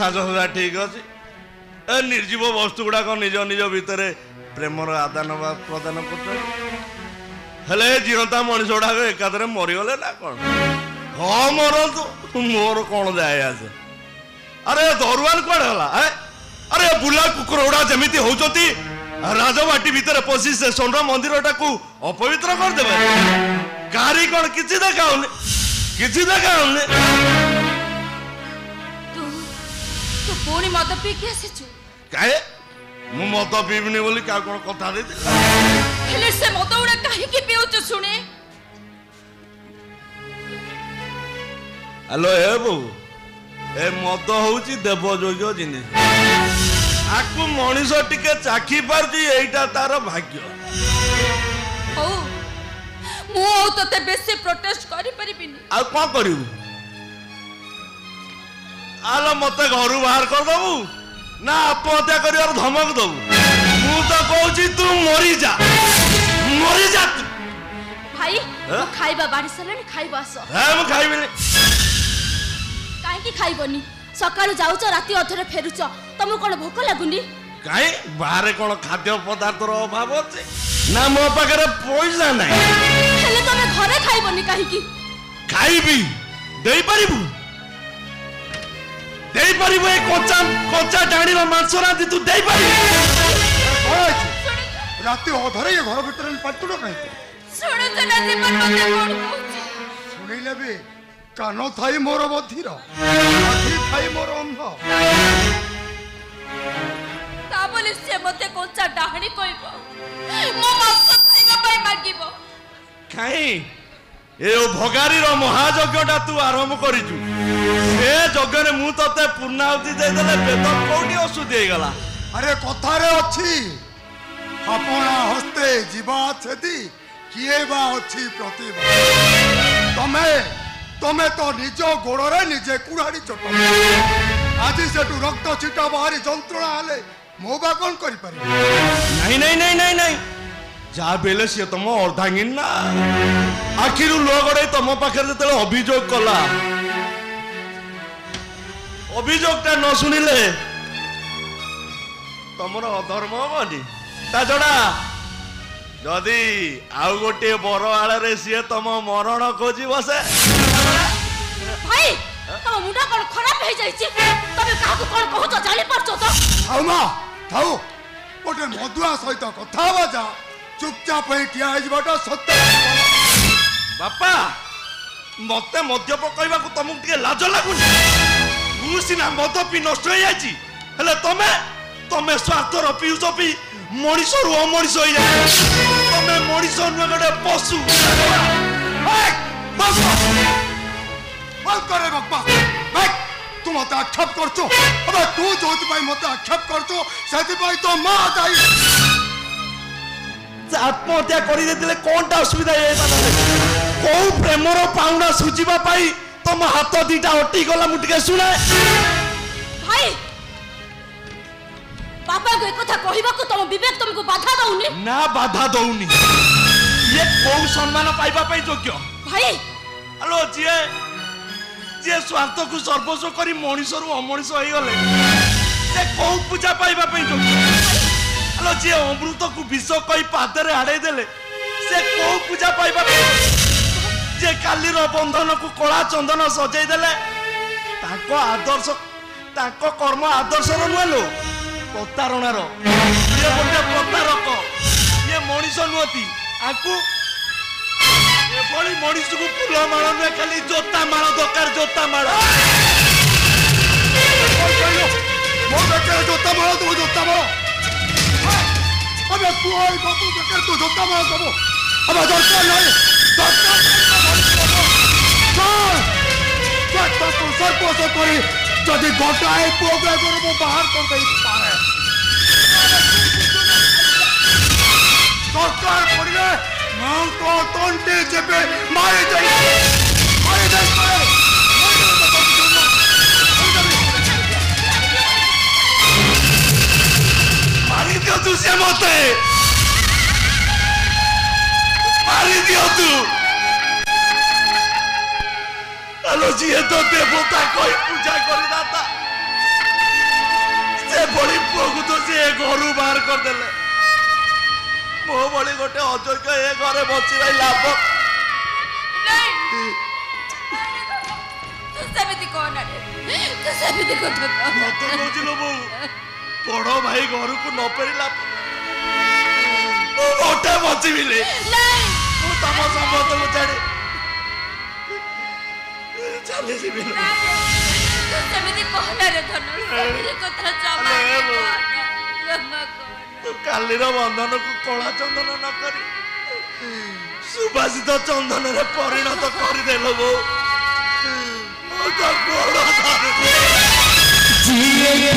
साजसजा ठीक अच्छे ए निर्जीव वस्तु गुड़ाक निज निज भितर प्रेमर आदान प्रदान कर जीवंता मनीष गुड़ाक एकादरे मरीगले ना कौन हाँ मरतु मोर कौन जाए आसे अरे दरुआन कौन है अरे बुला कुकुर गुड़ा जमी होती राजबाटी भितर पशि से सोन मंदिर टाक अपवित्र करदे गाड़ी कौन किसी देखाऊनी किसी देखाऊनी तू पुणी मद पी के आसीचु काहे मु मद पीबनी बोली का कोन कथा देती हेले से मद उडा काहे की पिउच सुने हेलो ए बो ए मद होउची देवयोग्य जिनिस आकु मनीष टिके चाखी पारती एटा तार भाग्य हो मु तते बेसी प्रोटेस्ट करि परिबिनी आ कोन करिवु आलो मते घर बाहर कर दबु ना आत्महत्या करिवार धमक दबु मु तो कहूची तू मरी जा तू भाई तो खाइबा बाड़ी सलेनी खाइबा आस हे मु खाइबिनी काहे की खाइबनी सकाळु जाउछ राती अधरे फेरुछ तमु कोन भोक लागुनी काहे बाहर कोन खाद्य पदार्थ रो अभाव अछि ना मो पाखरे पैसा नाही हेले तमे घरे खाइबनी काहे की खाइबी देई परिबु देई परिबु ए कोचा डाणी रो मांस राती तू देई परिबु राती अधरे घर भीतर पटुडो काहे सुने त ना जीवन मते कोन सुनिले बे कानो थाई मोर बधिर आखि थाई मोर अंध ता बोले से मते कोचा डाहणी कइबो मो मांस खाइबा पई मागिबो काहे ए भगारी रो महायज्ञटा तू आरंभ करिजु से यज्ञ रे मु तते पूर्णाहुति दे देले बेद कोठी अशुद्धि हे गला अरे कथारे अछि अपना हस्ते जीवा छेदी किए बा अछि प्रतिभा तमे तो निज गोड़े निजे कुड़ाड़ी चट आज सेटू रक्त छिटा बाहरी जंत्रणा हेले मो बा कोन करि पारि नहीं नहीं नहीं नहीं नहीं जा बेले से तुम अर्धांगिन ना आखिर लोगड़े तुम पाखे जो अभियोग कला अभियोगटा न शुणिले तुमर अधर्म हबनी ता छड़ा जदि आउ गोटे बर आड़े सी तुम मरण खोजी बसे भाई तम मुंडा कोन खराब हे जाई छी तमे काहू कोन कहू तो जानि परछो तो थाउ मा थाउ गोटे मधुआ सहित कथा बजा चुपचाप ठिया होता सत्य बापा मते मद्यप कहवाक तुमको टे लाज लगुनि मु सीना मद पी नष्ट हो जाइए हेले तमे तमे स्वार्थर पीउच पी मनीष रु अमनीष हो जाए तमे मनीष नुह गोटे पशु करे बापा तू मत आक्षेप करचो अब तू जो मत आक्षेप करचो से तो माँ दायी आत्महत्या कर कौनटा असुविधा कौ प्रेमर पाउना सुझा तुम हाथ दीटा अटी गला मुझे शुणे भाई बापा को एक कथा कहबा को तुम विवेक तुमको बाधा दउनी ना बाधा दउनी ये कौ सम्मान पाइबा पई योग्य भाई हेलो जे जे स्वार्थ को सर्वस्व करी मनीष रु अमनीष हो गले से कौ पूजा पाइबा पई योग्य हेलो जे अमृत को विष कई पादरे आड़े देले से कौ पूजा पाइबा जे कालीर बंधन को कला चंदन सजाई देले ताको आदर्श ताको कर्म आदर्श रो नुलो प्रतारणार ये गोटे प्रतारक ये मनीष नुहति आकु एभली मनीष को फूल माल नुहे खाली जोता माल दरकार जोता माल मो बेकर जोता माल तू जोता माल अबे तू आई बापू बेकर तू जोता माल दबो अब दरकार नहीं दरकार तो सर्पोस करी जदि गोटाए पोगे को बाहर कर दे पारे दरकार पड़े मैं तो तंटे जेबे मारे जाई मारी दियो तू से मते मारी दियो तू हेलो जी तो देवता कोई पूजा करी दाता बाहर करदेले मो भली गोटे अयोग्य ए घरे बची रही लाभ बड़ भाई घर को न फेरला गोटे बचीबी तुम संबंध को छाड़ी चली जी काली बंधन को कला चंदन न करी सुभाषित चंदन रे परिणत करदेल गो जीवन